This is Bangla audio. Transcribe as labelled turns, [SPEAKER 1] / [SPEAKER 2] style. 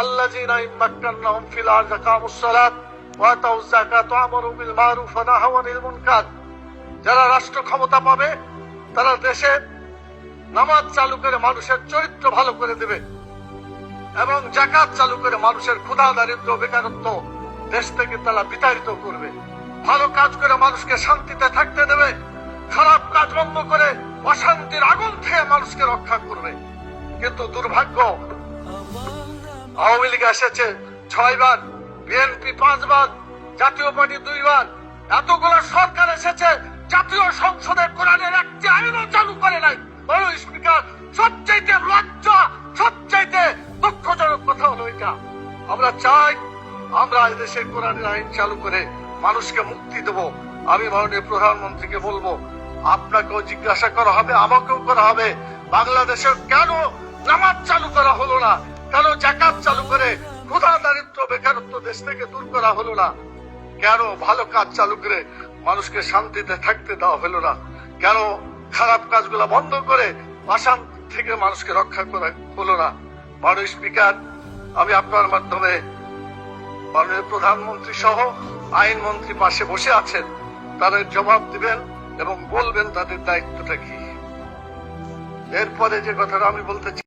[SPEAKER 1] আল্লাযীনা ইম্মাক্কানাহুম ফিল আরদি আকামুস সালাত ওয়া আতাউয যাকাত ওয়া আমারু বিল মারুফ ওয়া নাহাউ আনিল মুনকার। যারা রাষ্ট্র ক্ষমতা পাবে তারা দেশে নামাজ চালু করে মানুষের চরিত্র ভালো করে দেবে এবং যাকাত চালু করে মানুষের ক্ষুধা দারিদ্র বেকারত্ব দেশ থেকে তারা বিতাড়িত করবে। ভালো কাজ করে মানুষকে শান্তিতে থাকতে দেবে, খারাপ কাজ বন্ধ করে অশান্তির আগুন থেকে মানুষকে রক্ষা করবে। কিন্তু দুর্ভাগ্য, আওয়ামী লীগ এসেছে 6 বার, বিএনপি 5 বার, জাতীয় পার্টি 2 বার, এতগুলো সরকার এসেছে, জাতীয় সংসদে কোরআনের একটি আইনও চালু করে নাই। স্পিকার, সবচাইতে লজ্জা, সবচাইতে দুঃখজনক কথা হলো এটা। আমরা চাই আমরা এদেশে কোরআনের আইন চালু করে মানুষকে মুক্তি দেব। আমি মাননীয় প্রধানমন্ত্রীকে বলবো, আপনাকেও জিজ্ঞাসা করা হবে, আমাকেও করা হবে, বাংলাদেশে কেন নামাজ চালু করা হলো না, কেন যাকাত চালু করে ক্ষুধা দারিদ্র বেকারত্ব দেশ থেকে দূর করা হলো না, কেন ভালো কাজ চালু করে মানুষকে শান্তিতে থাকতে দেওয়া হলো না, কেন খারাপ কাজগুলো বন্ধ করে অশান্তি থেকে মানুষকে রক্ষা করা হলো না। মাননীয় স্পিকার, আমি আপনার মাধ্যমে মাননীয় প্রধানমন্ত্রী সহ আইনমন্ত্রী পাশে বসে আছেন, তাদের জবাব দিবেন এবং বলবেন তাদের দায়িত্বটা কি। এরপরে যে কথাটা আমি বলতে চাই,